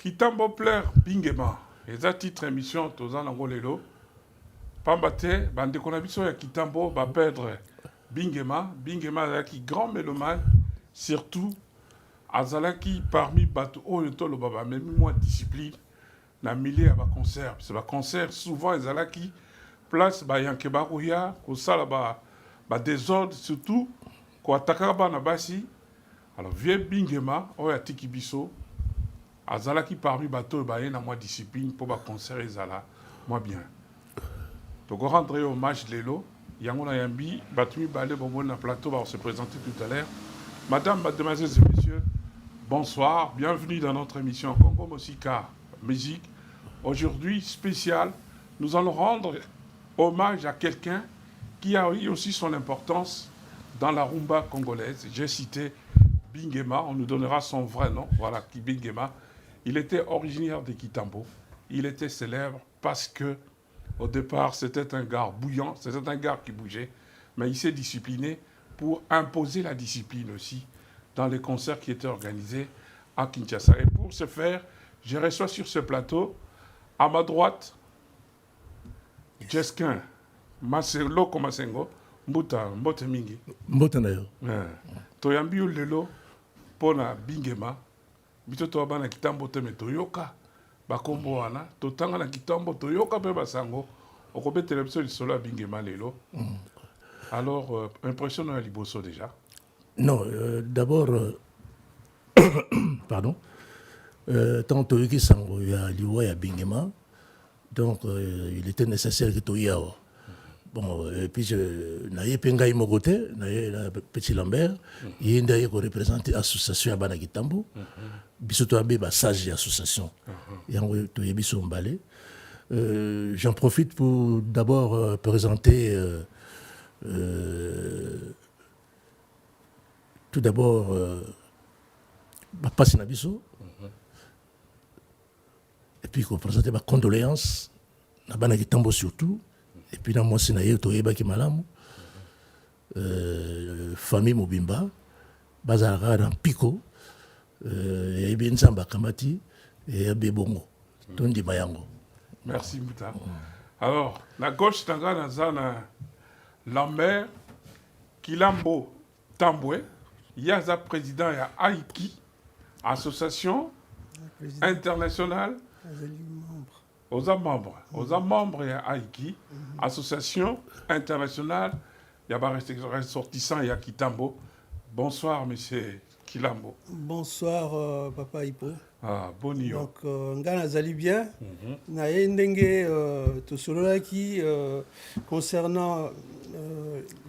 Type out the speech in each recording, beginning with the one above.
Kitambo plaire Bingema. Eza titre émission Tozan Langolelo. Pambate, bande konabiso ya Kitambo va perdre Bingema. Bingema azalaki grand mélomane, surtout azalaki parmi bato oyo lo baba même moi discipline na milieu ya ba concert. C'est ba concert souvent ezalaki place ba yanke ba koya ko sala ba désordre surtout ko attaquer ba na basi. Alors vieux Bingema oyo atiki biso azalaki parmi bato ba na moi discipline pour ba concert ezala moi bien. Donc rendre hommage lelo yango na yambi batumi balé bobo na plateau va se présenter tout à l'heure. Madame, mademoiselles et messieurs, bonsoir, bienvenue dans notre émission Congo Mosika Musique. Aujourd'hui, spécial, nous allons rendre hommage à quelqu'un qui a eu aussi son importance dans la rumba congolaise. J'ai cité Bingema, on nous donnera son vrai nom, voilà, qui Bingema. Il était originaire de Kitambo. Il était célèbre parce que, au départ, c'était un gars bouillant, c'était un gars qui bougeait, mais il s'est discipliné pour imposer la discipline aussi dans les concerts qui étaient organisés à Kinshasa. Et pour ce faire, je reçois sur ce plateau, à ma droite, Jeskin, Maselo Komasengo, Mbuta, Mbote Mingi. Mbote Nayo. Toyambi Lelo, Pona Bingema, Bito Toaba na Kitambo Teme Toyoka, Bakombo Wana, Totanga na Kitambo Toyoka Beba Sango, Okobe Télévision du Solo Bingema Lelo. Alors, impression de Liboso déjà? Non, d'abord, pardon, tant que tu sango ya liwa ya Bingema, donc il était nécessaire que tu y ailles. Bon, et puis je n'ai pas engaï mon côté, n'ai Petit Lambert, il y a représenté l'association à Banakitambo, bisoto abe ba sage association, et en tu y biso mbalé. J'en profite pour d'abord présenter. Tout d'abord, passe Nabiso, et puis qu'on présente ma condoléance, na Kitambo surtout, et puis dans moi c'est naïe Toyeba qui malamu, famille Mobimba, Bazara dans Pico, et bien Samba Kamati, et Bebongo, Tondi Bayango. Merci Mouta. Alors, la gauche tanga na zana Lambert, Kilambo Tamboué, Yaza président ya Aiki, association internationale, aux membres ya Aiki, association internationale, il y a ressortissant ya Kitambo. Bonsoir monsieur Kilambo. Bonsoir Papa Hippo. Ah, bonio. Donc, ngana zali bien. Na ndenge to sololaki concernant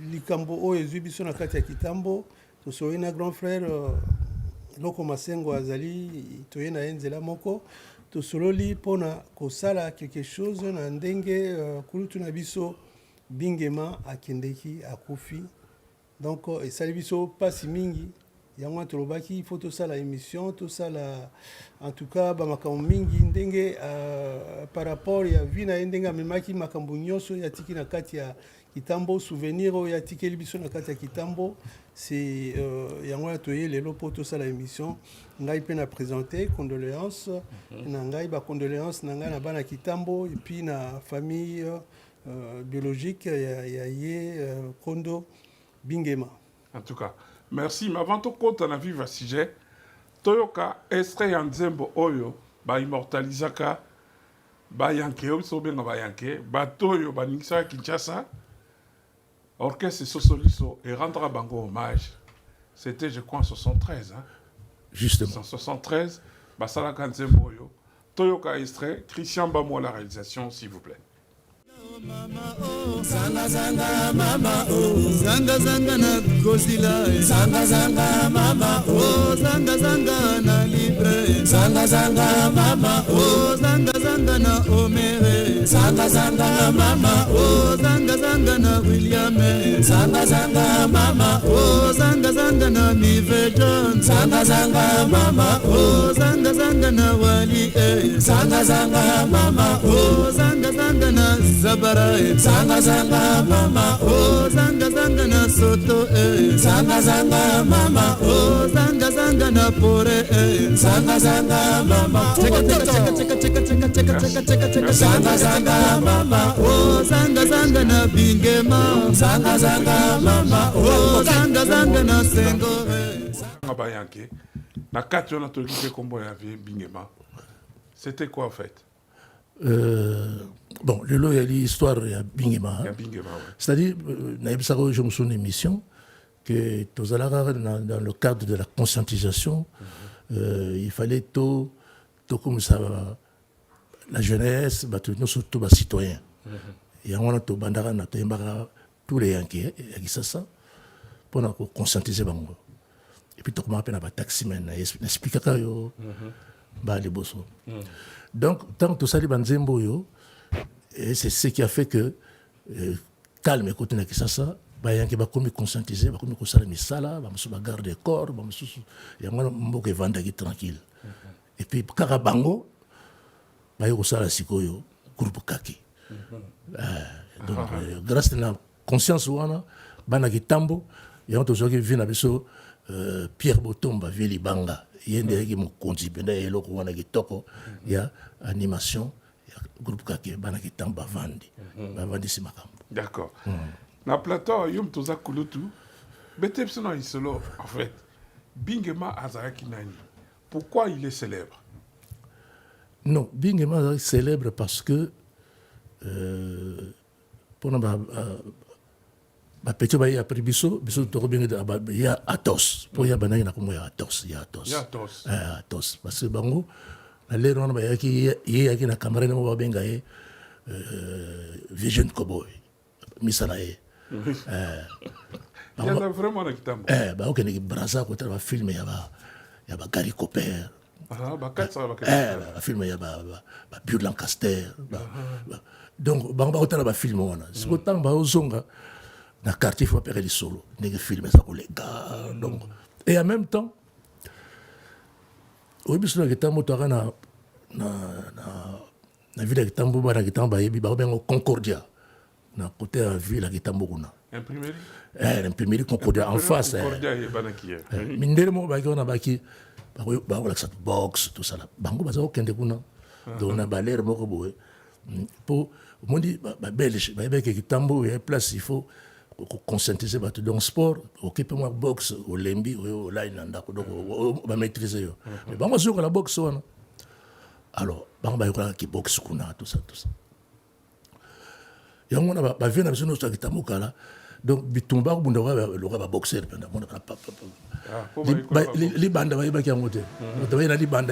likambo o ezubiso na kati ya Kitambo, to solina grand frère Loko Masengo azali to yena enzela moko, to sololi pona kosala quelque chose na ndenge kulutu na biso Bingema akendeki akufi. Donc esali biso pasi mingi. Yango tolobaki il faut tout ça la émission tout ça la en tout cas ba makambo mingi ndenge par rapport ya vie na ndenge amemaki makambo nyonso ya tiki na kati ya Kitambo souvenir ya tiki libiso na kati ya Kitambo c'est yango ya toye lelo po tout ça la émission ngai pe na présenter condoléances na ngai ba condoléances na ngai na bana Kitambo et puis na famille biologique ya ye Kondo Bingema. En tout cas, merci. Mais avant tout compte, on a vu un sujet. Toyoka, extrait ya nzembo oyo, ba immortalisaka, ba yanke, obiso benga ba yanke, ba toyo, ba ningisa Kinshasa, orchestre Sosoliso, et rendra bango hommage. C'était, je crois, en 73. Hein? Justement. En 73, ba salaka nzembo oyo. Toyoka, extrait, Christian Bamo, la réalisation, s'il vous plaît. Mama oh zanga zanga mama oh zanga zanga na kozila zanga zanga mama oh zanga zanga na libre zanga zanga mama oh zanga zanga na omere zanga zanga mama oh zanga zanga na William zanga zanga mama oh zanga zanga na Mivejon zanga zanga mama oh zanga zanga na Wali zanga zanga mama oh zanga zanga na Zaba Zanga zanga mama oh zanga zanga na soto zanga zanga mama oh zanga zanga zanga na pore zanga zanga mama cheka cheka cheka cheka cheka cheka cheka cheka cheka zanga zanga mama oh zanga zanga na bingema zanga zanga mama oh zanga zanga na sengo Bayanke na kati on a toki ke kombo ya vie Bingema. C'était quoi en fait? Bon, le lot, il y a l'histoire de Bingema. Il y a Bingema, ouais. C'est-à-dire, je me souviens d'une émission que dans le cadre de la conscientisation, il fallait tout comme ça, la jeunesse, nous surtout les citoyens. Et on a tout bandara, tous les Yankees, il y a ça, pour conscientiser. Et puis, tout le monde a un taximen, il explique à eux, les boss. Donc, tant que tout ça, et c'est ce qui a fait que calme et côté de ça, il va comme conscientiser, va comme conscientiser les salas, va me garder le corps, va me il va vendre tranquille. Et puis Karabango, il y a aussi le groupe Kaki. Donc, grâce à la conscience, il y a des tambo, il y a toujours qui vient avec Pierre Botomba, Vili Banga. Il y a des gens il y a animation, il y a un groupe qui est Bavandi. D'accord. Na plateau, yom toza kulutu, betepsona isolo, en fait, Bingema Azaraki Nani. Pourquoi il est célèbre? Non, Bingema est célèbre parce que pour petit baye après biso toro bien il y a Athos pour y a banana comme il y a Athos parce que bango la lero na baye qui y na caméra na ba benga Vision Cowboy misala il y a vraiment un kitambo ba ok ni braza ko tra film ya ba Gary Cooper film ya ba Bill Lancaster donc bango ba otala ba film wana c'est autant ba ozonga dans le quartier, il faut faire des solos, des films, ça pour les gars. Donc. Et en même temps, au début, il y a la ville de Concordia, dans le côté de la ville de Imprimerie? L'imprimerie Concordia en face. Concordia, il y a Banakier. Mindere mo ba on a baki ba wala sa box tout ça là. Bango ba za okende kuna. Donc on a baler moko boye. Pour on dit ba belge, ba ke kitambo et place il faut conscientiser dans le sport, occupez-moi boxe, au lembi, au line, on va maîtriser. Mais on va jouer à la boxe. Alors, on va jouer à la boxe, tout ça. Et on va venir à la donc, Bitumba, on va boxer. Les bandes, on va monter. On va les bandes,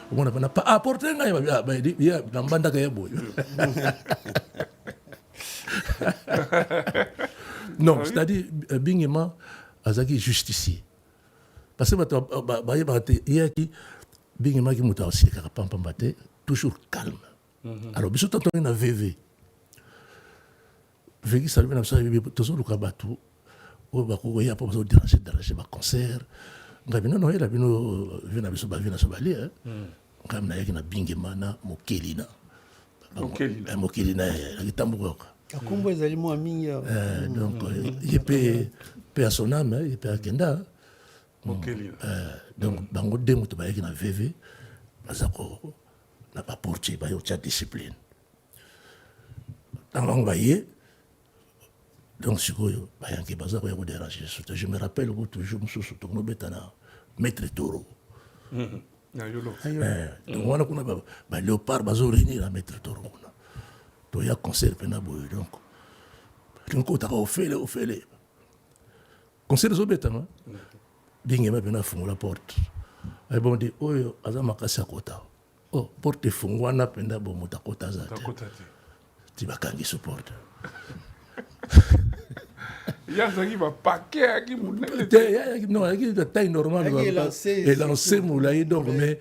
on va pas apporter un bande. Non, c'est-à-dire, Bingema Azaki justicier. Parce que Bingema qui m'a aussi toujours calme. Alors, je suis en VV. VV, ça veut dire que toujours le cabatou, il y a pas besoin de déranger le concert. Non, il y a Bingema na Mokelina. Mokelina, il y a Akumbo ezali mo mingi donc il peut à son âme il peut à Kenda donc bango demo to bayaki na VV bazako na pas porter bayo cha discipline dans l'envoyer donc sikoyo bayanki bazako ya ko déranger je me rappelle toujours mususu to no betana maître Toro na yolo donc wana kuna ba léopard bazo réunir la maître Toro il y a un concert qui est donc. Donc, on a fait les. Concert de Zobeta, non? Bingema a fait la porte. Et bon, on dit, oh, Azama Kassia Kota. Oh, porte Fungwana Penda Bomota Kota Zate. Tu vas kangi ce porte. Il y a un paquet qui non, il y a une taille normale. Il est lancé, donc, mais.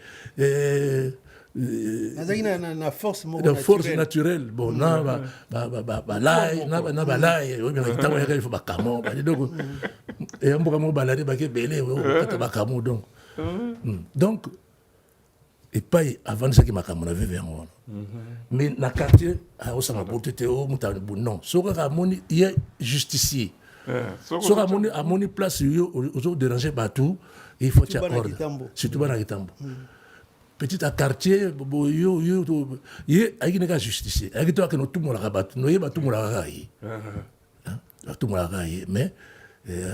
La force naturelle. Bon, na balai, na balai, oui, mais tant qu'il faut bacamo, et on peut balader baquet belé, bacamo donc. Donc, et pas avant ça qui m'a comme on avait vers moi. Mais na quartier, à Osama Boutete, au Moutan, non. Ce qu'il y a justicier. soki amoni place yo ozodérange bato il faut tia ordre surtout bana kitambo petit à quartier ye ayiki neka justice ayiki to akeno tumolaka bato noyeba tumolaka ye tumolaka ye mais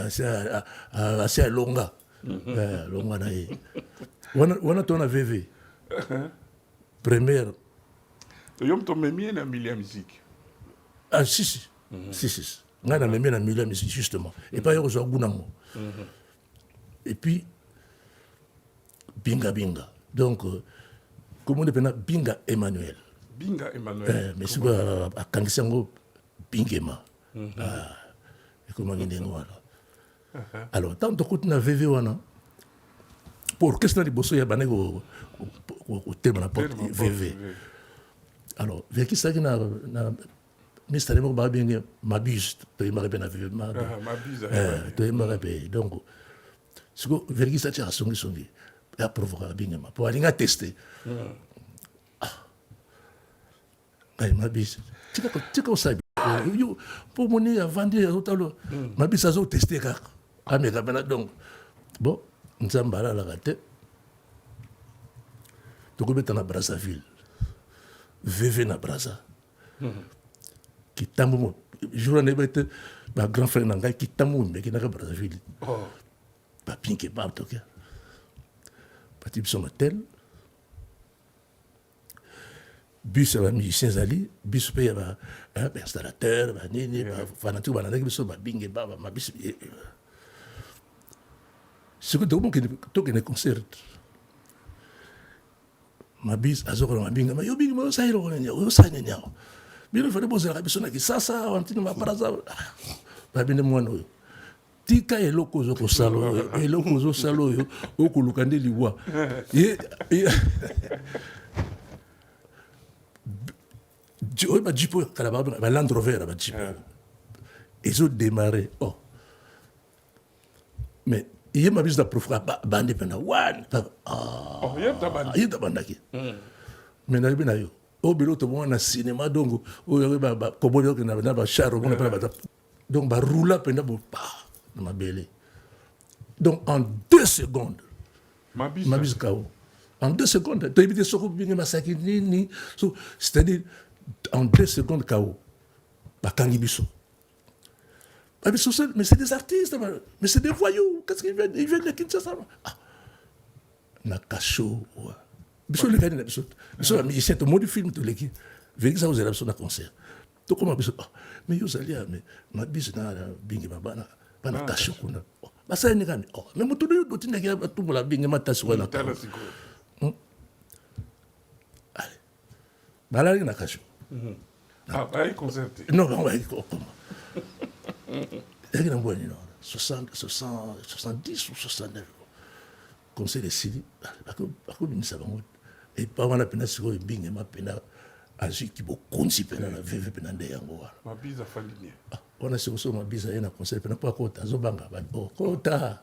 asi alonga longa na ye wana tona vv première yo mto memie na milieu ya musique si ngai na memie na milieu ya musique justement et pas yo kozwa gunango et puis binga donc comme on dit binga Emmanuel mais si vous akangisi yango bingema comment ngende ngwala alors tant de côté na vv wana pour question de bosso ya banego au thème na porte vv alors veki saki na Mr. Mo ba bien mabuse to yimare na vv mabuse to yimare donc ce que veki saki a songi ya provoquer bingema pour aller tester ay mabuse tika osabi yo pour moni avandi otalo mabuse azo tester ka ameka bana donc bon nzambala la gâte tokobeta na Brazzaville vv na Brazza kitambo mo jour na bete ba grand frère na ngai kitambo me ki na Brazzaville ba pinke ba tokia parti sur l'hôtel bus ba musiciens ali bus pe ba installateur ba nini ba fanatu ba na ngi ba binge ba ma bus ce que tout le monde qui concert ma bise azoko ma binga ma yo binga ma sairo ko nya yo sanya nya bino fa de boza ka bisona ki sasa wantini ma paraza ba bine mwana tika eloko zo ko salo eloko zo salo yo okuluka nde liwa ye jo ba jipo kala ba Land Rover ba jipo ils ont démarré mais il m'a vu da profra bande pena one il da bandaki mais na bina yo o biro to mona cinéma donc o ba koboyo que na ba charo mona pena ba donc ba roula pena bo pa na belle donc en 2 secondes ma bise kao en 2 secondes tu éviter soko binga masaki ni so c'est-à-dire en 2 secondes kao ba kangi biso. Mais c'est des artistes, mais c'est des voyous. Qu'est-ce qu'ils viennent? Ils viennent de Kinshasa. Nakacho. Biso le gars, biso la musicien, tout le monde du film, tout l'équipe. Vérité ça vous avez besoin d'un concert. Tout comme biso. Mais yo zalia, mais ma bise na bingi mabana, bana kacho kuna. Bah ça n'est pas. Mais mon tout le monde tu n'as pas tout pour la bingi mataswa na. Allez. Bah là il na kacho. Bah concerté. Non, on va comment? Il y a 70 ou 69 conseil de Sili et pas on a peine sur le bing ma peine à ce qui beaucoup si peine na vv peine de yango ma bise a fallu on a sur ma bise na conseil peine pas kota zobanga ba kota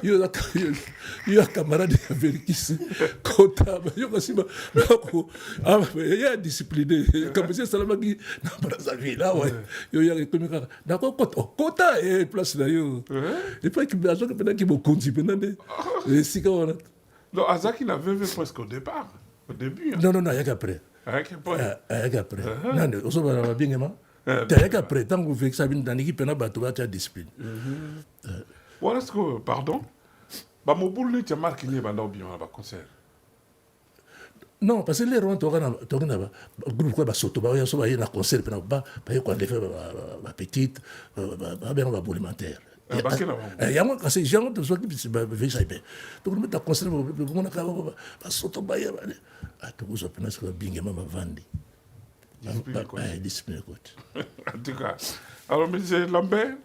yo camarade verikisi kota yo kasiba ko ya discipliné comme si salama qui na Brazzaville là ouais yo ya comme ça d'accord kota et place là yo et pas qui besoin que pendant qui beaucoup si pendant et si quand non Azaki n'avait presque au départ au début non il y a qu'après non on se va bien comment t'as qu'après tant que vous faites ça bien dans l'équipe na bato ba discipline voilà ce que pardon ba mobulu tu marque ni banda bien ba concert non parce que les rond tokana ba groupe quoi ba soto ba ya so ba na concert pena ba ko de faire ba petite ba bien ba alimentaire ya moi quand c'est gens de so qui ba veille ça bien donc mettre concert ba na ka ba soto ba ya ba to vous pena ce bingema ba vandi discipline coach en tout cas alors monsieur Lambert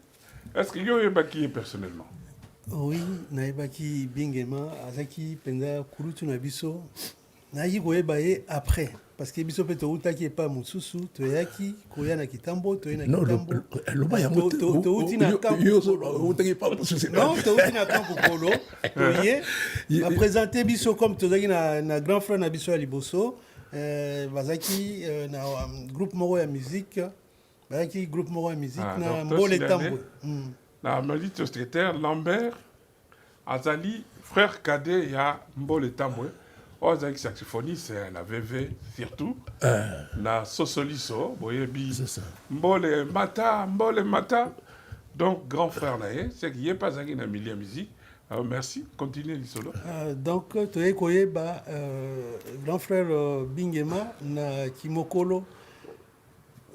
est-ce que yo yebaki personnellement? Oui, naibaki bingema azaki penza kurutu na biso. Nayi koyeba ye après parce que biso peto utaki pa mususu toyaki koya na kitambo toyena kitambo. Non, lo ba ya moto. To utina kampo. Yo utaki pa mususu. Non, to utina kampo polo. Toye va présenter biso comme tozaki na grand frère na biso ya liboso. Bazaki na groupe moko ya musique qui groupe moko ya musique Ah, na donc, Mbole toi, Tambwe. Na Malite secrétaire Lambert Azali, frère cadet, il y a Mbole Tambwe. Azali saxophoniste, c'est la VV surtout. La Sosoliso, boyebi. C'est ça. Mbole Mata. Donc, grand frère naé, c'est qu'il n'y a pas un dans le milieu musique. Alors, merci, continuez l'isolo. Donc, tu es koyeba grand frère Bingema na Kimokolo.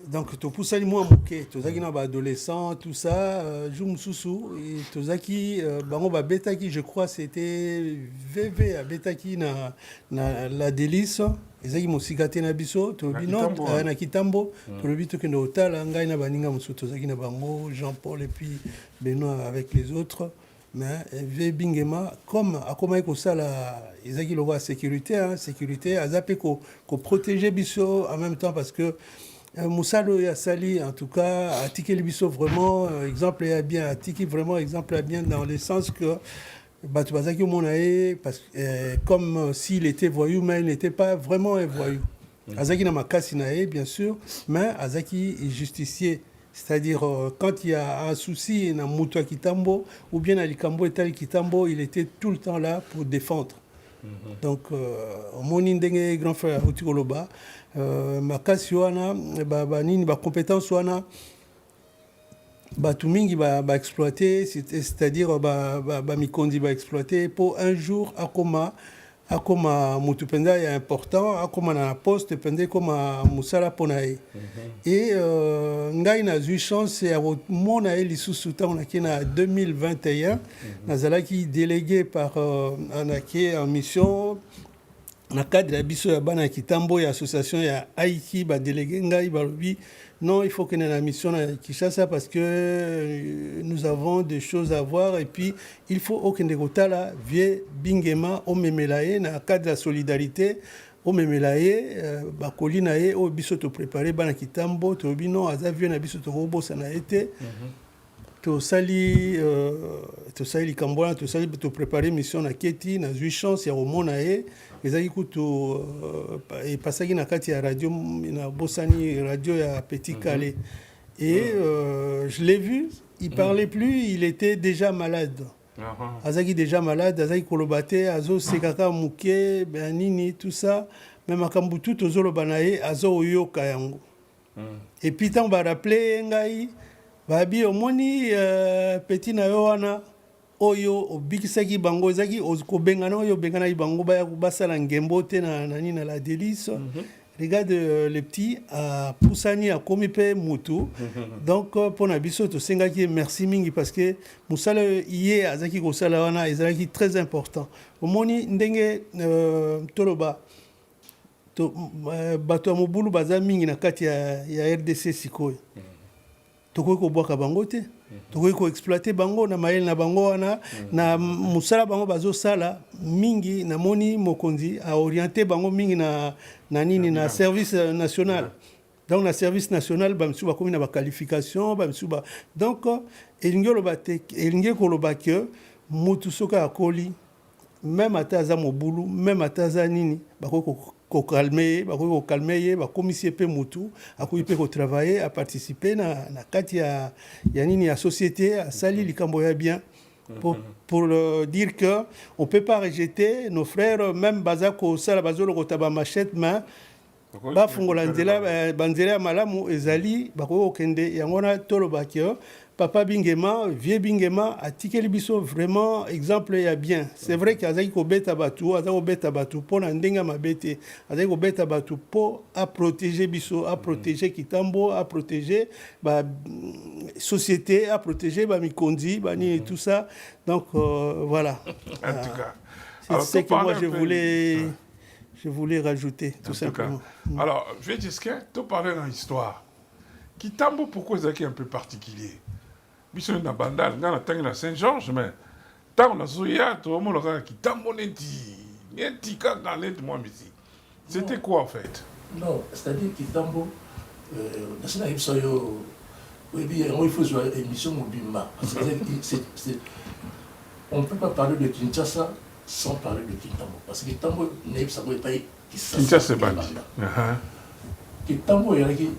Donc, tu pousses moi moké, tu as na adolescent, tout ça, Joum Soussou, et tu as qui, bango ba betaki, je crois c'était VV à betaki na la délice. Ezaki mosikate na biso, to bino na Kitambo, to le bito que no tala ngai na baninga musu to zaki na bango, Jean-Paul et puis Benoît avec les autres. Mais V Bingema comme akoma ko sala ezaki logo sécurité hein, sécurité azape ko protéger biso en même temps parce que Moussalo ya sali en tout cas a tiqué le biso vraiment exemple est bien a tiqué vraiment exemple est bien dans le sens que Batubazaki Monae parce comme s'il était voyou mais il n'était pas vraiment un voyou. Azaki na makasi nae bien sûr mais Azaki est justicier. C'est-à-dire, quand il y a un souci dans Moutoua Kitambo ou bien dans Likambo et Tali Kitambo, il était tout le temps là pour défendre. Donc, mon indenge grand frère Outikoloba, ma casse-wana, ma compétence wana, tout mingi va exploiter, c'est-à-dire, mikondi va exploiter pour un jour à Akoma Moutupenda est important, Akoma na poste pendant comme Moussala Ponae. Et ngai na eu chance à mon aïe lisusu on a qui na 2021 nazalaki délégué par anaki en mission na cadre ya biso ya bana Kitambo ya association ya Aiki ba délégué ngai ba lobi non, il faut que nous ayons la mission à Kinshasa parce que nous avons des choses à voir et puis il faut aucun dégota là, vieux Bingema, au Memelaye, dans le cadre de la solidarité, au Memelaye, Bakoli nae, au biso to préparé, bana Kitambo, to bino, azavio na biso to robo ça n'a été. To sali Kambola, to sali to préparer mission na Keti, na zui chance ya romo nae. Ezaki kutu et passaki na kati ya radio na bosani radio ya Petit Calais et je l'ai vu, il parlait plus, il était déjà malade. Azaki déjà malade, azaki kolobate, azo sekaka muke, benini tout ça, même makambu tout ozolo banaye azo oyoka yango. Et puis tant ba rappeler ngai babi omoni petit na yo wana oyo obikisaki bango ezaki ozikobengana oyo bengana bango baya basala ngembo te na nani na la délice. Regarde les petits à Poussani à Komipe Moutou. Donc pour na biso to sengaki merci mingi parce que musala iye azaki ko sala wana ezaki très important. Omoni ndenge toloba to bato mobulu baza mingi na kati ya RDC sikoyo. Tokoki kobwaka bango te tokoki koexploite bango na mayele na bango wana na musala bango bazosala mingi namoni mokonzi a orienté bango mingi na nini na service national. Donc na service national bamsu bakomi na ba qualification bamsu ba donc elingi koloba ke mutu soka akoli même ataza mobulu même ataza nini bakoki ko calmer commissaire pe mutu akoki pe ko travailler à participer na kati ya nini ya société à sali likambo ya bien pour dire que on peut pas rejeter nos frères même bazako sala bazolo kotaba machette main ba fungola nzela banzela malamu ezali bako okende yangona tolobakio Papa Bingema, vieux Bingema, a tiqué le biso vraiment exemple ya bien. C'est vrai qu'il y a des bêta batu pour n'endenga ma bête, des bêta batu pour à protéger biso, à protéger Kitambo, à protéger ba société, à protéger ba mikondi, ba ni et tout ça. Donc voilà. En tout cas, c'est ce que moi je voulais rajouter tout simplement. Alors, je vais dire ce que tu parlais dans l'histoire. Kitambo, pourquoi c'est un peu particulier? Biso na bandal ngana tangi na Saint-Georges mais tant na soya to mo loka Kitambo neti kanga net moi musique. C'était quoi en fait? Non, c'est-à-dire Kitambo nasina ipsoyo oui bien il faut jouer émission mobima parce que on ne peut pas parler de Kinshasa sans parler de Kitambo parce que Kitambo n'est pas Kinshasa c'est bandi. Kitambo yaki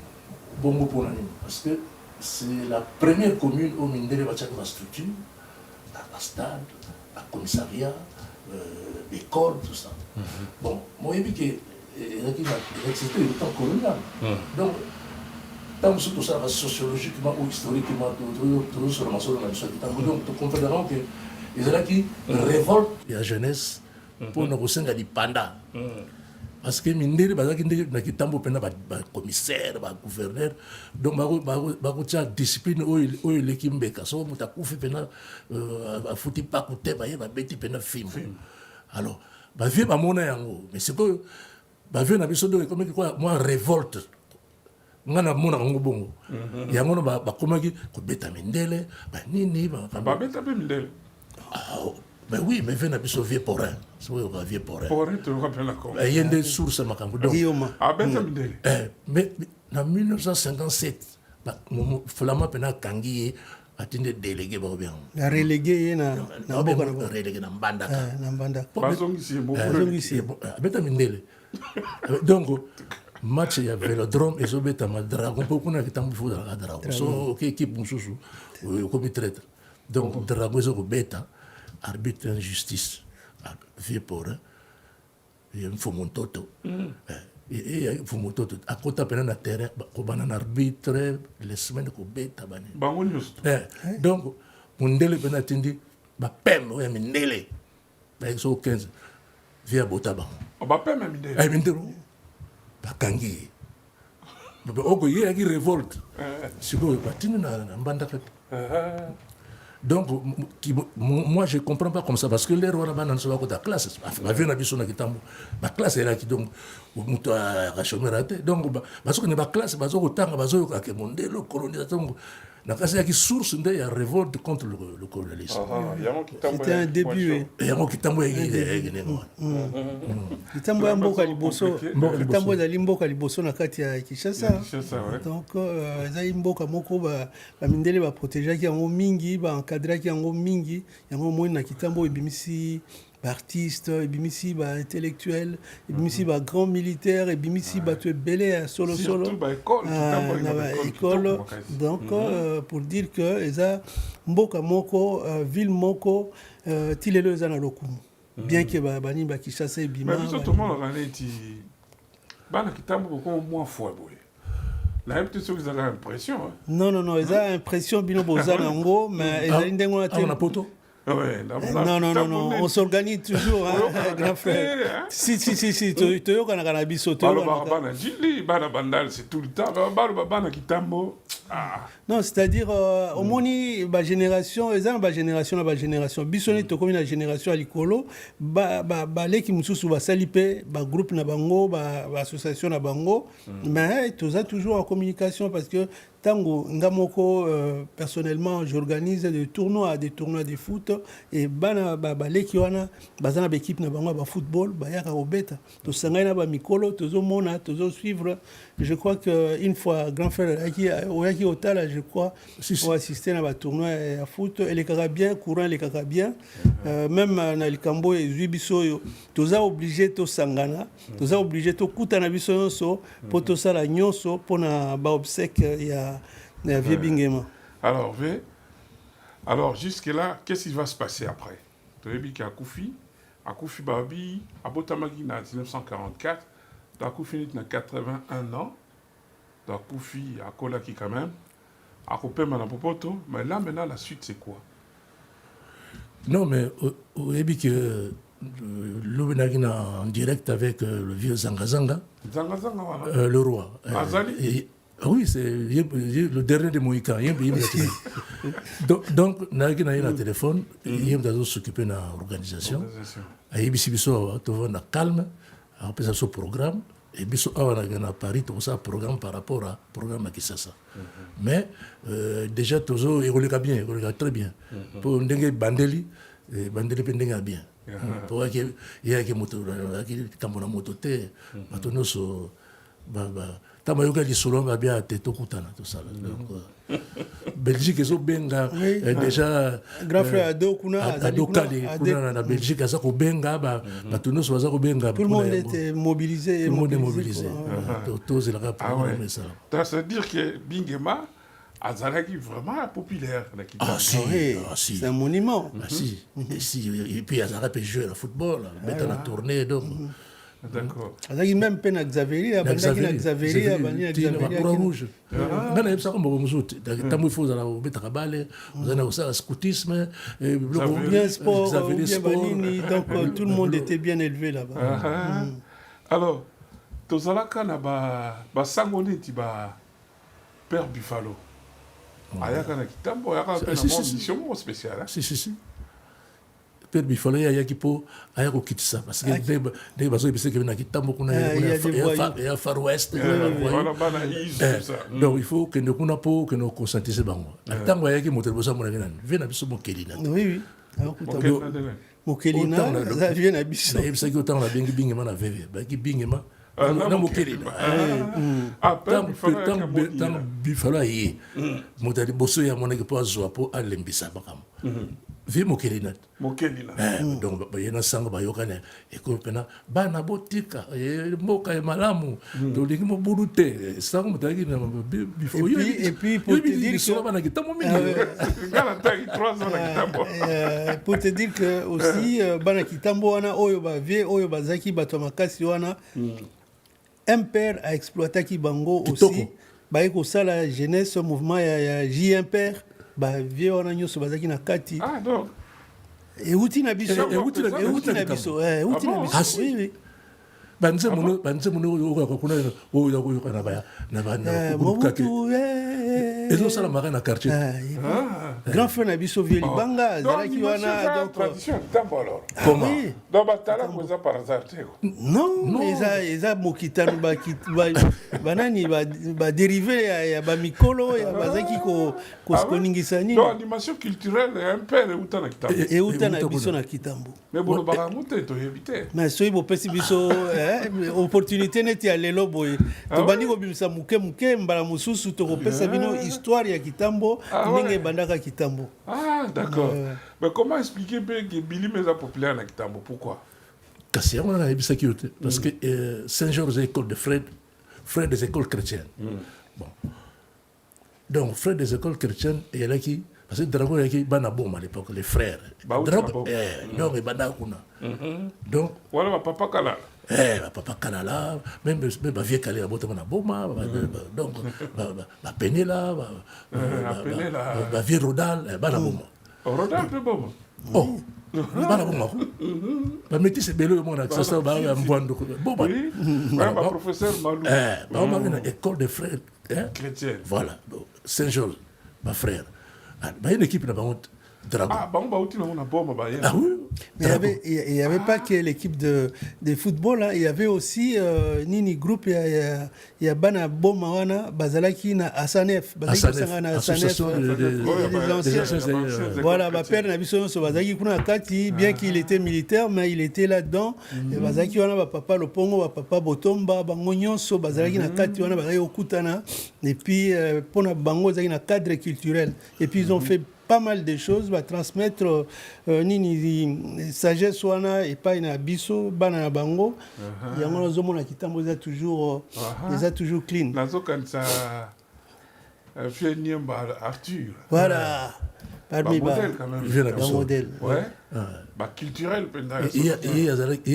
bongo pour l'année. Parce que c'est la première commune où Mindele va avoir la structure, la stade, la commissariat, l'école, tout ça. Bon, moi, j'ai vu que c'était le temps colonial. Donc, tant que tout ça, sociologiquement ou historiquement, tout sur la maçon de la mission du temps. Donc, nous comprenons que les gens qui révoltent la jeunesse pour nous ressentir du panda. Parce que Mindele, na kitambo pena ba commissaire, ba gouverneur, donc ba la discipline où il kimbeka. So muta kufi pena a fouti pas côté ba beti pena film. Alors, ba vie ba mona yango, mais c'est que ba vie na biso de comme quoi moi révolte. Ngana mona ngo bongo. Yango ba komaki ko beta Mindele, ba nini ba beta Mindele. Ben oui, mais venez à vieux porin. C'est vrai, vieux porin. Porin, tu le rappelles encore. Il y a des sources à Macambo. Ah, ben ça me mais en 1957, Flama Pena Kangi a été délégué. La relégué, relégué dans Mbanda. Bazong ici, bon. Donc, match il y a Vélodrome et Zobeta Dragon, pour qu'on ait tant de fois dans la Dragon. So, équipe Moussou, comme traître. Donc, Dragon, c'est bêta. Arbitre en justice, vieux pour il y a un faux montoto. Il y a un faux montoto. À côté de la terre, il y a un arbitre, les semaines qu'on bête. Donc, mon délai peut attendre, ma pème, il y a un délai. Il y a 15, via Botaban. Ma pème, il y a un délai. Pas Kangi. Il y a une révolte. Si vous avez un banda. Donc, moi, je ne comprends pas comme ça, parce que les rois dans la classe, la classe est là qui donc, donc, parce que la classe, parce que le colonisateur, la classe est source de la révolte contre le colonialisme. C'était un début. Et il y a un qui tambour. Il tambour un beau caliboso. Il tambour d'aller un beau caliboso na kati ya Kinshasa. Donc, il y a un beau kamoko ba mindele ba protéger qui en mingi, ba encadrer qui en mingi, il y a un moment na kitambo ebimisi artiste, ebimisi ba intellectuel, ebimisi ba grand militaire, ebimisi ba tu belé solo. Surtout ba école. Donc, pour dire que eza mboka moko ville moko tilelo eza na lokumu. Bien que bani ba Kinshasa ebima. Mais tout le monde a dit bana kitambo beaucoup moins fort boy. La petite chose, ils ont l'impression. Non, ils ont l'impression bino boza nango, mais ils ont une dengo na poto. Ouais, non, on s'organise toujours, hein, grand frère. Si, tu es au Canada, c'est tout le temps. Non, c'est-à-dire, au moins, la génération, la génération, Bissonné, tu comme une génération à l'icolo, les qui nous va saliper, groupe na bango, association na bango, mais tu as toujours en communication parce que tango ngamoko personnellement j'organise des tournois de foot et bana les qui wana bazana équipe na bango ba football ba yaka obeta to sangana ba mikolo tozo mona tozo suivre. Je crois que une fois grand frère yaki otala je crois pour assister à ba tournoi à foot et les kaka bien courant les kaka bien même na likambo et zubiso toza obligé to sangana toza obligé to kutana biso so pour to sala nyonso pour na ba obsèque ya vieux Bingema. Alors jusque-là, qu'est-ce qui va se passer après? Tu as vu qu'à Koufi Babi, à Botamagi en 1944, à Koufi a 81 ans, à Koufi à Kolaki quand même, à Koupé Manapopoto, mais là maintenant la suite c'est quoi? Non mais au début que l'Obenagina en direct avec le vieux Zangazanga, voilà. Le roi. Azali. Oui, c'est le dernier de Moïka. Donc, Nagina a un téléphone, il a s'occuper de l'organisation. Il a calme, après ça, programme. Et puis, à Paris, tout ça, programme par rapport à programme qui ça. Mais déjà, tout ça, il regarde bien, il regarde très bien. Pour Ndenge Bandeli, Bandeli Pendenge bien. Pour qu'il y ait des motos, des motos, Tamayoka Lissolonga bien à Tetokutana, tout ça. Donc, Belgique, ils ont benga déjà. Grand frère Ado Kuna, Ado Kali, la Belgique, à ça qu'on benga, tout le monde était mobilisé. Tout le monde est mobilisé. Tous les rap, ça veut dire que Bingema Azalaki vraiment populaire. Ah si, c'est un monument. Ah si, et puis Azalaki peut jouer au football, mettre la tournée, donc. D'accord. Azalaki même peine à Xavier, à Xavier, à Croix-Rouge. Dans les psaumes, on vous il faut mettre à balle, vous avez aussi un scoutisme, bien sport, bien banini, donc tout le monde était bien élevé là-bas. Alors, Tozalaka na ba sangoni ti ba Père Buffalo. Ayaka na kitambo, ayaka na mission spéciale. Si. Père Buffalo ya kipo ayako kitisa parce que des bazo ibise que na kitambo kuna ya Far West. Voilà bana is ça. Donc il faut que nous kuna po que nous conscientiser bango. Tango ayaki motel bosa mona ngana. Vena biso mokelina. Oui. Mokelina, ça vient à biso. Na ibise que autant la bingema na veve. Ba ki bingema na mokelina. Tant Buffalo yi. Motel boso ya mona ke po azwa po alembisa bakam. Vie mokelina. Donc bayena sanga bayokane ekopena bana botika moka malamu dolingi mo burute sanga mutaki na before et puis pour te dire que bana kitambo mingi pour te dire que aussi bana kitambo wana oyo ba vie oyo bazaki bato makasi wana un père a exploité ki bango aussi ba ko sala jeunesse mouvement ya J Impère ba vie wana nyoso bazaki na kati donc euti na biso oui banze muno kuna oyo kana baya na bana Mobutu ezo sala mara na quartier grand frère na biso vieux libanga zalaki wana donc tradition tambo alors comment donc batala koza par hasard non eza mokitano banani ba dérivé ya ba mikolo ya bazaki ko koningisa nini donc animation culturelle un peu eutana kitambo eutana biso na kitambo mais bon baramuté to éviter mais soyi bopesi biso opportunité neti ya lelo boye tobandi kobimisa muke mbala mosusu tokopesa bino histoire ya kitambo ndenge ebandaka kitambo. D'accord. Mais comment expliquer que Billy est populaire na kitambo? Pourquoi? Kasi yango na yebisaki yo te parce que Saint-Georges école de frères des écoles chrétiennes. Bon. Donc frères des écoles chrétiennes eyalaki parce que dragon yaki bana boma à l'époque les frères. Dragon donc ebanda kuna. Donc voilà papa kala. Papa Kanala, même vieux Kalé a boté mon aboma, donc Penela, vieux Rodal, Banaboma. Rodal, c'est bon. Oh, Banaboma. Mettez ces belles mon accès, ça va un bon bon. Oui, professeur Malou. On a une école de frères chrétiens. Voilà, Saint-Georges, ma frère. Il y a une équipe là-bas. Mais il n'y avait pas que l'équipe de football, hein. Il y avait aussi Nini Group, il y a Bana Bomawana, Bazalaki na Asanef, association des anciens. Voilà, ma père n'a vu son Bazaki Kuna Kati, bien qu'il était militaire, mais il était là-dedans. Bazaki wana papa Lopongo, papa Botomba, Bangonyon, so Bazalaki na Kati wana Bazaki Okutana, et puis Pona Bango Zaki na cadre culturel. Et puis ils ont fait pas mal de choses, va transmettre nini sagesse wana et pas na biso bana na bango yango na zomo na kitambo za toujours clean nazo kanisa fait Niamba Arthur voilà parmi modèle ouais ba culturel pendant il y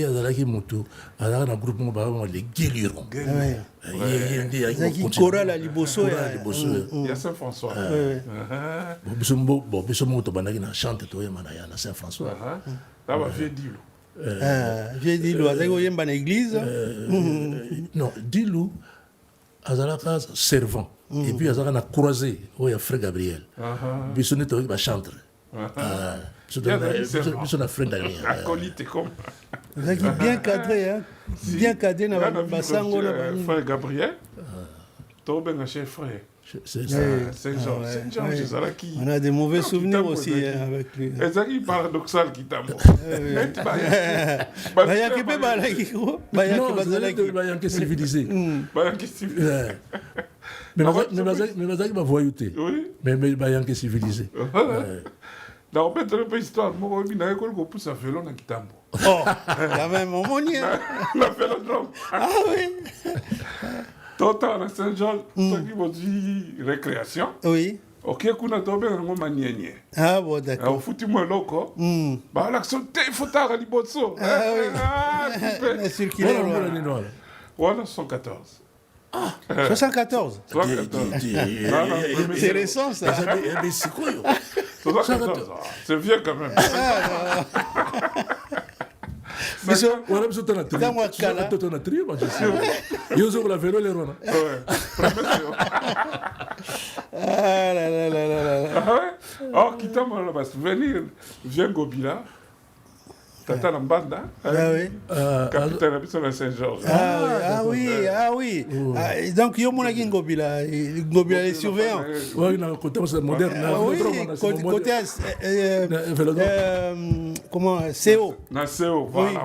a zalaki moto ala na groupe mo ba les guerriers zaki chorale liboso ya Saint-François biso mo to bandaki na chante to yema na Saint-François là va vieux Dilo vieux Dilo azaki oyemba na église non Dilo azalaka servant et puis azalaka na croisé oya frère Gabriel biso ne to ba chantre biso na frère Daniel acolyte comme bien cadré hein bien cadré na basango na frère Gabriel to benga chef frère C'est ça. Saint-Georges. Saint-Georges, c'est ça qui. On a des mauvais souvenirs aussi avec lui. Et ça qui est paradoxal qui t'a Bayaki pe balaki ko. Bayaki Non, bazalaki. c'est Bayanké civilisé. Mais Bazaki m'a voyouté. Oui. Mais Bayanké civilisé. Dans le fait, une histoire, moi, je suis école pour ça fait longtemps Kitambo. Oh, quand même, on m'en y est. La fait longtemps. Ah oui. Toto à Saint-Jean, toi qui m'as dit récréation. Oui. Ok, kuna tobe ngo manienye. Ah bon, d'accord. Au foutu moi loko. Bah l'action te fotara liboso. Ah oui. La circulaire. Voilà 114. Ah, 74. 74. C'est récent ça. Mais c'est quoi 74. C'est vieux quand même. Wala biso tana tri. Tana tri ba je sais. Yo zo la vélo les rona. Ah là là là là là. Oh, Kitambo va se souvenir. Viens Gobila. Tata Lambanda. Ah oui. Capitaine Abisson à Saint-Georges. Ah oui. Donc, il y a mon ami Ngobila. Ngobila est surveillant. Oui, dans le côté moderne. Oui, côté. Comment CO. Na CO, voilà.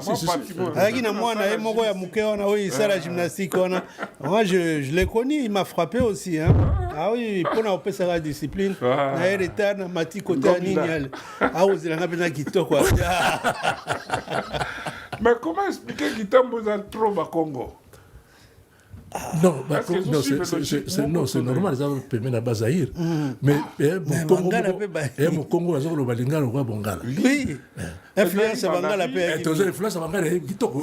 Avec une moi, on a mon gars Mouké, oui, c'est la gymnastique. Moi, je l'ai connu, il m'a frappé aussi. Ah oui, pour nous, on peut la discipline. On a retard, on a côté Nignal. Ah, vous avez un peu quoi. Mais comment expliquer Kitambo a trop au Congo? Non, c'est normal, ça permet la base à ir. Mais mon Congo, ça le Balinga, le roi Bongala. Oui, influence à Bangala. Influence à Bangala, qui toque.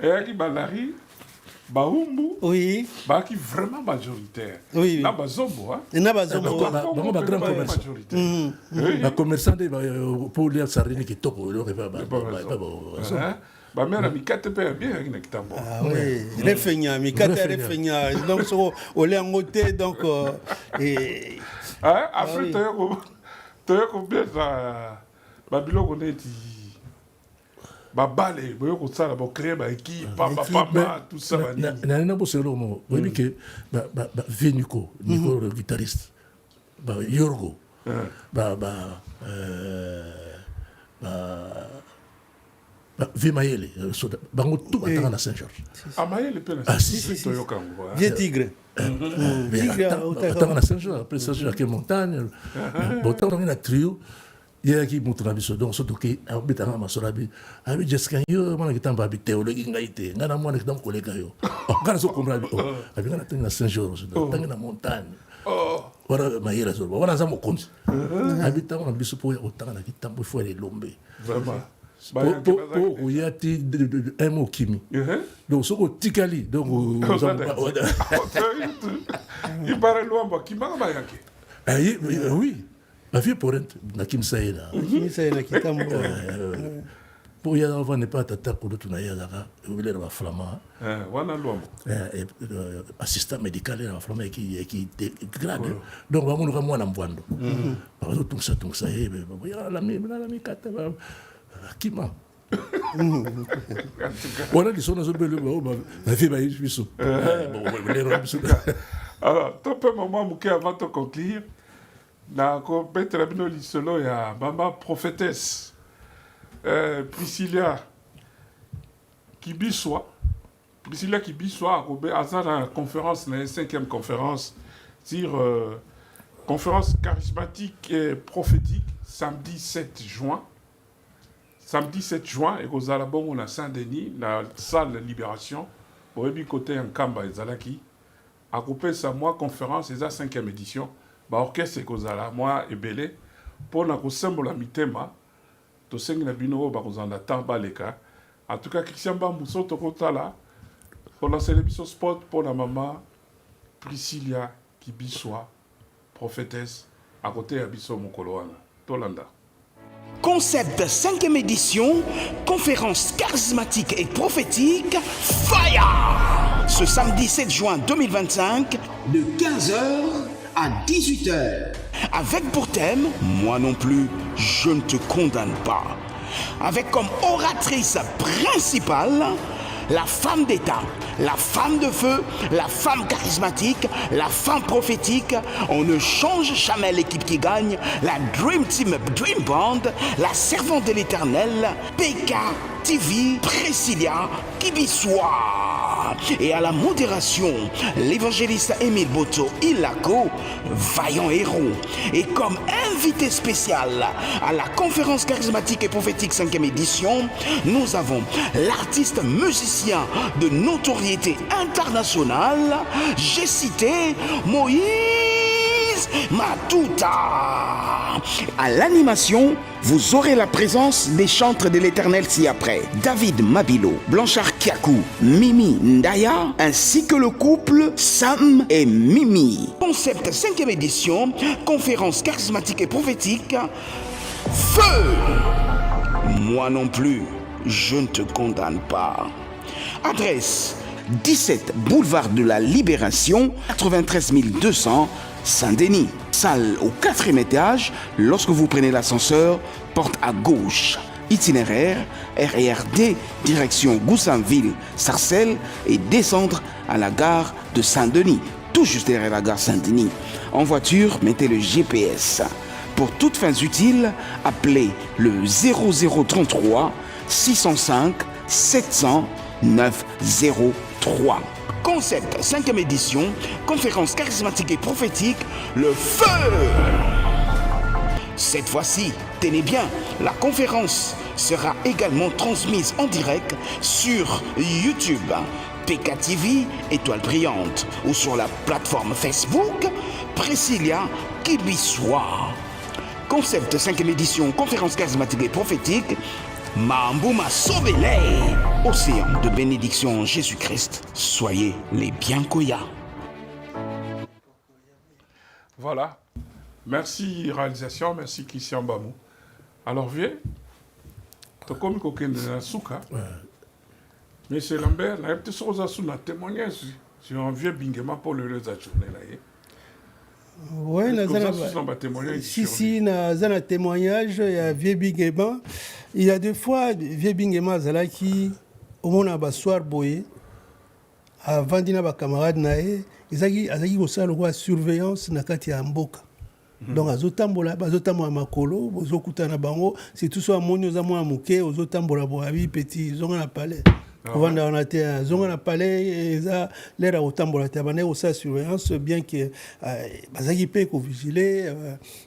Et qui Balari, Baumbu, oui, qui vraiment majoritaire. Oui. Na Bazombo, hein. Et na Bazombo. Grand commerçant. La commerçant pour lire Sarine qui toque, le rêve. Ma mère a mis 4 pères bien avec Kitambo. Ah oui, refeigna, mi 4 refeigna. Donc, on l'a en côté, donc. Après, tu as combien ça? Babylone, on est dit. Babale, vous avez créé une équipe, tout ça. Nana Bosselo, vous voyez que Nico, le guitariste, Yorgo, Vimayele, bango tout battant à Saint-Georges. Ah, Mayele, si. Vieux tigre. Battant à Saint-Georges, après Saint-Georges, à montagne. Bon, on a un trio. Il y a qui montre la vie donc surtout qui a habité à Masorabi a vu Jessica yo moi qui t'en habité au legi ngaité ngana moi qui t'en collègue yo ngana so comprendre avec ngana tena Saint-Georges dans la montagne voilà maïra so voilà ça mo konzi habité on biso pour autant na kitambo faut aller lombe vraiment pour y a un mot kimi donc ce ko tikali donc il parle loin qui m'a yake oui. Ma fille pour être Nakim Saïla. Nakim Saïla qui t'a pour y avoir n'est pas tata pour tout naïa là, il est un flamand. Wana lomo. Assistant médical est un flamand qui est grade. Donc va mon moi na mbwando. Par tout ça il y a l'ami kata Kima. Voilà qui sont dans le ma fille va y biso. Alors, top moment Mouké avant de conclure. Na ko betra bino lisolo ya mama prophétesse Priscilla Kibiswa à la conférence, la 5e conférence sur conférence charismatique et prophétique samedi 7 juin et aux Alabons on a Saint-Denis la salle Libération au côté en Kamba et Zalaki à couper sa moi conférence et la 5e édition. Orchestre ekozala moi ebele pona ko sembola mitema to sengi na bino ba kozanda tamba leka en tout cas Christian Bambu soto kotala pour lancer l'émission sport pour la maman Priscilla Kibiswa prophétesse à côté ya biso mokoloana tolanda. Concept 5e édition, conférence charismatique et prophétique, Fire! Ce samedi 7 juin 2025, de 15h à 18h. Avec pour thème, moi non plus, je ne te condamne pas. Avec comme oratrice principale, la femme d'État, la femme de feu, la femme charismatique, la femme prophétique. On ne change jamais l'équipe qui gagne. La Dream Team Dream Band, la servante de l'Éternel, PK TV, Priscilla Kibiswa. Et à la modération, l'évangéliste Émile Boto Ilako, vaillant héros. Et comme invité spécial à la conférence charismatique et prophétique 5e édition, nous avons l'artiste musicien de notoriété internationale. J'ai cité Moïse Matuta. À l'animation, vous aurez la présence des chantres de l'Éternel ci-après. David Mabilo, Blanchard Kiakou, Mimi Ndaya, ainsi que le couple Sam et Mimi. Concept 5e édition, conférence charismatique et prophétique. Feu! Moi non plus, je ne te condamne pas. Adresse 17 boulevard de la Libération, 93 200, Saint-Denis. Salle au 4e étage, lorsque vous prenez l'ascenseur, porte à gauche. Itinéraire, RERD, direction Goussainville, Sarcelles et descendre à la gare de Saint-Denis, tout juste derrière la gare Saint-Denis. En voiture, mettez le GPS. Pour toutes fins utiles, appelez le 0033 605 700 903. Concept 5e édition, conférence charismatique et prophétique, le feu! Cette fois-ci, tenez bien, la conférence sera également transmise en direct sur YouTube, PK TV, Étoile Brillante, ou sur la plateforme Facebook, Priscilla Kibiswa. Concept 5e édition, conférence charismatique et prophétique, Mambouma Sobele, océan de bénédiction en Jésus-Christ. Soyez les bienkoya. Voilà. Merci réalisation, merci Christian Bamou. Alors viens, tu as comme quelqu'un de la souka. Monsieur Lambert, il y a peut-être chose à soutenir témoignage sur un vieux bingema pour le journée là. Oui, si, un témoignage, il y a vieux bingema. Il y a des fois, vieux bingema, qui, au moment où soir boye, avant d'y avoir camarade nae, ils ont aussi la surveillance na kati ya mboka. Donc azotambola bazotambola makolo bozokutana bango c'est tout soit moni oza mwa muke ozotambola boabi petit zonga na palais kovanda on a été zonga na palais eza lera otambola te bana osa surveillance bien que bazaki pe ko vigiler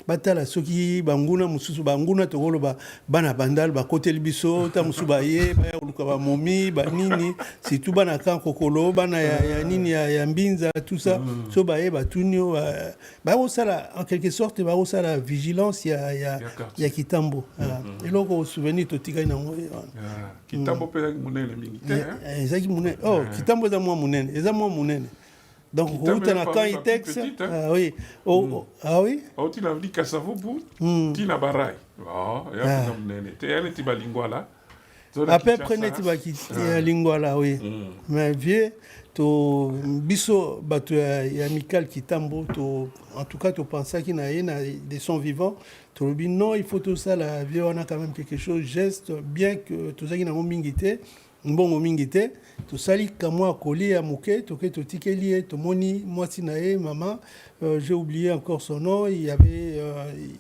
batala soki banguna mususu banguna tokolo bana bandal ba côté libiso ta musu ba ye ba oluka ba momi ba nini c'est tout bana kan kokolo bana ya nini ya mbinza tout ça so ba ye ba tunio ba osala en quelque sorte ba osala vigilance ya kitambo et loko souvenir to tika na ngo kitambo pe munene mingi ezaki munene kitambo za mwa munene eza mwa munene donc route na kan itex oui ah oui tu l'as dit Kasavubu tu na barai ya munene te ya neti balingwala à peu près neti ba lingwala oui mais vieux to biso bato ya amical kitambo to en tout cas to pensa qu'il na des sons vivants to lobi non il faut tout ça la vieux on a quand même quelque chose geste bien que tout ça qui na mingité mbongo mingité to sali kamwa koli ya muke to ke to tikeli to moni mwati na ye maman j'ai oublié encore son nom il y avait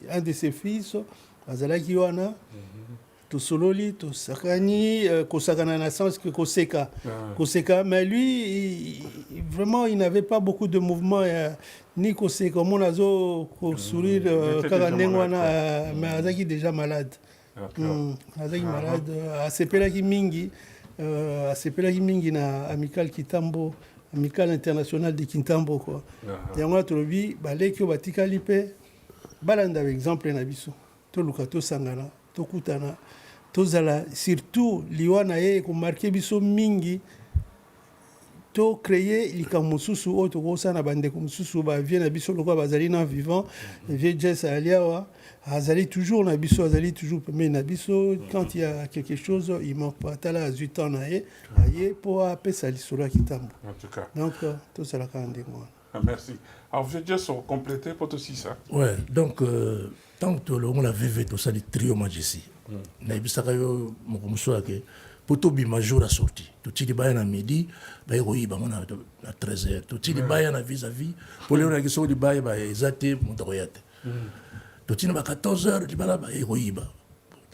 un de ses fils azalaki wana to sololi to sakani kosakana na sens que koseka mais lui vraiment il n'avait pas beaucoup de mouvement ni koseka comme on azo ko sourire kaka ndengwana mais azaki déjà malade azaki malade asepelaki mingi na amical Kitambo amical international de Kitambo quoi yango to lobi baleki batikali pe balanda exemple na biso to luka to sangana to kutana tozala surtout liwana ye ko marquer biso mingi to créer likambo mususu o to kosana bandeko mususu ba vie na biso lokwa bazali na vivant vie Jess aliawa azali toujours na biso azali toujours mais na biso quand il y a quelque chose il manque pas tala 18 ans na ye aye pour apesa lisolo Kitambo en tout cas donc tout ça la kandengo merci alors je juste compléter pour aussi ça ouais donc tant que on l'a vévé tout ça les trio majesty na ibisaka yo mokomuso ake poto bima jour a sorti to tili baya na midi ba yoi ba na 13h to tili baya na vis-à-vis pour les gens qui sont di baya ba ezate motoyate to tili ba 14h di bala ba yoi ba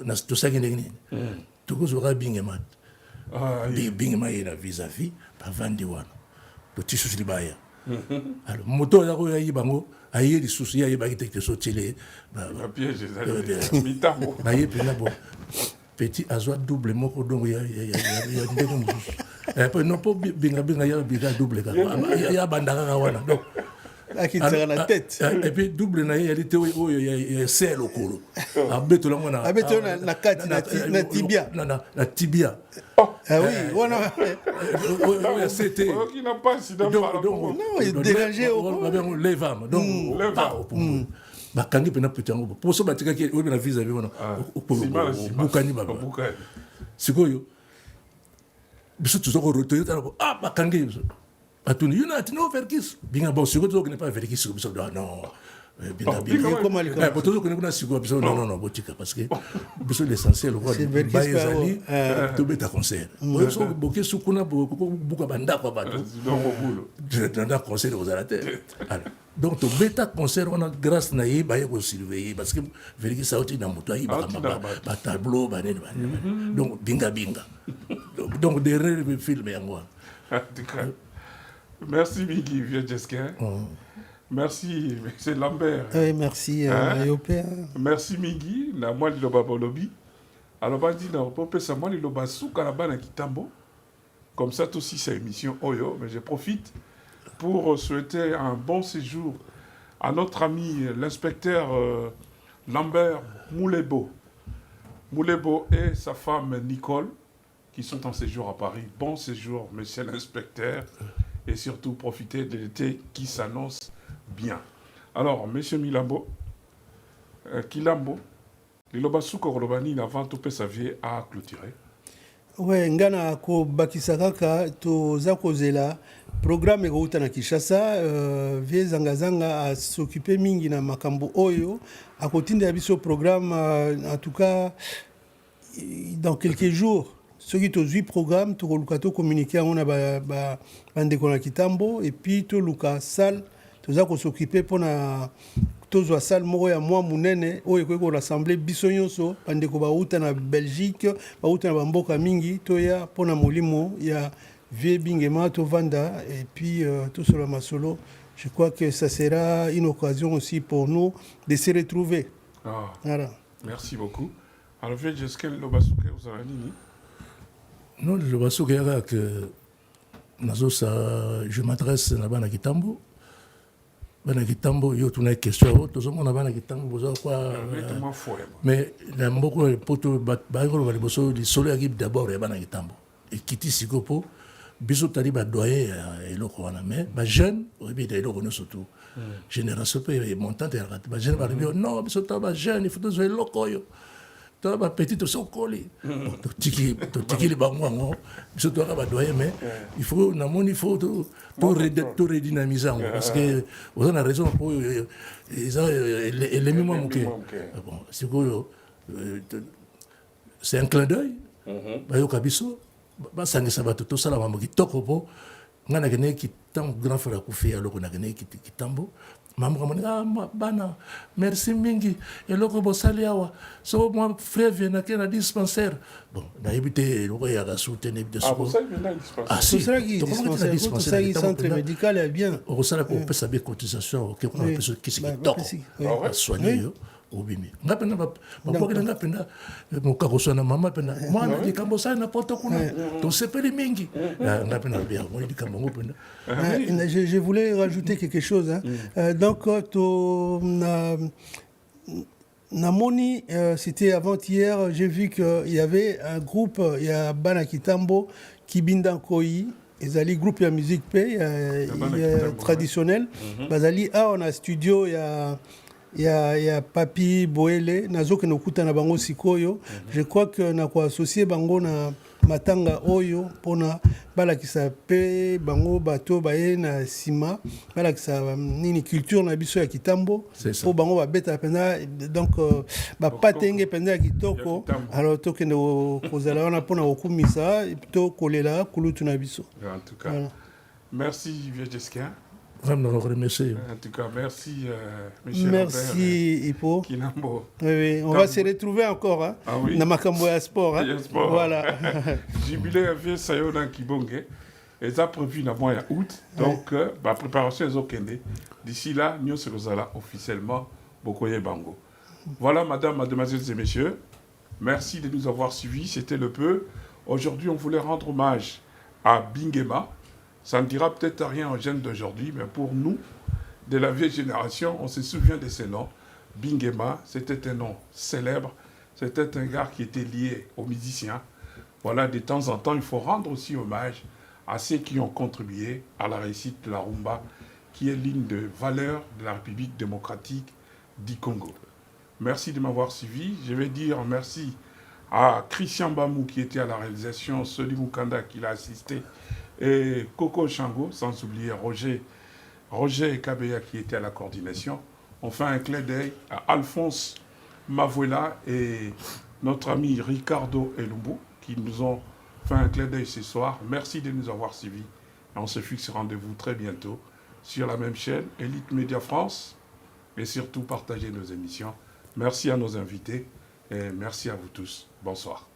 na to sagi ndeni to ko zo Bingema Bingema ina vis-à-vis ba vandi wana to tisu di baya alors moto ya ko yi bango aye di souci ya ba ki te so tili ba piège ezali mitambo ba ye pena bon petit azwa double moko donc ya ndeko mususu après non pas binga ya biga double ka ya bandaka ka wana donc akitaka na tête et puis double na ya lité oyo ya sel okolo abeto lango na abeto na kati na tibia na tibia ah oui wana oyo c'était qui n'a pas incident par non il dérangeait au les femmes donc bakangi pena petit yango poso batika ki obi na visa bino bukani baba sikoyo biso tuzoko rotoyo tala bakangi biso atuni unati no verkis binga bon sikoyo tuzoko ne pas verkis biso non binga comment les potozo ko ne kuna sikoyo biso non botika parce que biso l'essentiel quoi baizali to beta concert oyo so boke sukuna buka banda kwa bato dans concert aux arrêtés donc to beta concert on a grâce na yi ba yeko surveiller parce que vérité ça oti na moto yi ba tableau ba nene donc binga donc derrière le film yango merci Mingi vieux Jesquin merci c'est Lambert oui merci Yopé merci Mingi na moi le babolobi alors ba dit na popé ça moi le basuka na bana kitambo comme ça aussi c'est émission Oyo mais je profite pour souhaiter un bon séjour à notre ami l'inspecteur Lambert Moulebo et sa femme Nicole qui sont en séjour à Paris. Bon séjour, monsieur l'inspecteur, et surtout profitez de l'été qui s'annonce bien. Alors, monsieur Milambo, Kilambo, Lilobasuko Rolobani avant tout sa vie à clôturer. Ouais, ngana ko bakisakaka to zakozela programme ekouta na Kinshasa vie zanga a s'occuper mingi na makambo oyo akotinda biso programme en tout cas dans quelques jours ceux qui tozui programme to lukato communiquer on a ba ndeko na kitambo et puis to luka salle to zako s'occuper pona tozwa salle moko ya mwa munene oyo ekoki rassembler biso nyonso bandeko bauta na Belgique bauta na bamboka mingi toya mpona molimo ya vie Bingema tovanda et puis tout sur la masolo. Je crois que ça sera une occasion aussi pour nous de se retrouver. Voilà. Merci beaucoup. Alors vieux Jesquin Lobasuke Ozalani non le Lobasuke yaka que nazo sa je m'adresse na bana kitambo bana kitambo yo tuna question to zomo na bana kitambo bozo kwa mais na mboko poto ba ko ba liboso di solo équipe d'abord ya bana kitambo et kiti sikopo biso tali ba doyer eloko wana mais ba jeune obi de eloko no surtout génération pe montante ya ba jeune ba non biso ta ba jeune il faut to eloko yo to ba petit to sokoli to tiki li bango biso to ba doyer mais il faut na moni il faut to redynamiser parce que on a raison pour les mémoires bon c'est un clin d'œil ba yo kabiso ba sangisa bato to sala mambo kitoko po ngana kene kitambo grand frère akufi aloko na kene kitambo mambo kama bana merci mingi eloko bosali awa so moi frère vient na kena dispensaire bon na éviter eloko ya soutenir de ça si ça qui dispensaire centre médical est bien on sala ko pesa be cotisation que on peut qui c'est kitoko soigner yo obimi ngapenda bapokela ngapenda mukakosana mama penda mwana likambo sana na poto kuna to sepeli mingi ngapenda bien moi likambo ngopenda je voulais rajouter quelque chose donc to na moni c'était avant-hier j'ai vu que il y avait un groupe il y a bana kitambo kibinda koi ezali groupe ya musique pe traditionnel bazali on a studio il y a Papi Boele nazo que nous kuta na bango sikoyo je crois que na ko associer bango na matanga oyo mpona balakisa mpe bango bato baye na nsima balakisa nini culture na biso ya kitambo mpo bango babeta mpenza donc bapatenge mpenza ya kitoko alors tokende kozala wana mpona kokumisa to kolela kulutu na biso. En tout cas, voilà. Merci Vieux Jesquin. Vraiment remercier. En tout cas, merci Michel. Merci Hippo. Kinambo. Oui, on va se retrouver encore hein, dans Makambo ya sport. Hein. Sport. Voilà. Jubilé Vieux Sayona Kibonge. Et ça prévu dans le mois d'août. Donc, la préparation est au Kende. D'ici là, nous serons là officiellement Bokoye Bango. Voilà, madame, mademoiselles et messieurs. Merci de nous avoir suivis. C'était le peu. Aujourd'hui, on voulait rendre hommage à Bingema. Ça ne dira peut-être rien aux jeunes d'aujourd'hui, mais pour nous, de la vieille génération, on se souvient de ces noms. Bingema, c'était un nom célèbre. C'était un gars qui était lié aux musiciens. Voilà, de temps en temps, il faut rendre aussi hommage à ceux qui ont contribué à la réussite de la rumba, qui est l'une des valeurs de la République démocratique du Congo. Merci de m'avoir suivi. Je vais dire merci à Christian Bamou qui était à la réalisation, Soli Mukanda qui l'a assisté, et Coco Chango, sans oublier Roger Kabeya qui était à la coordination. On fait un clin d'œil à Alphonse Mavuela et notre ami Ricardo Elumbu qui nous ont fait un clin d'œil ce soir. Merci de nous avoir suivis. Et on se fixe rendez-vous très bientôt sur la même chaîne, Elite Média France, et surtout partagez nos émissions. Merci à nos invités et merci à vous tous. Bonsoir.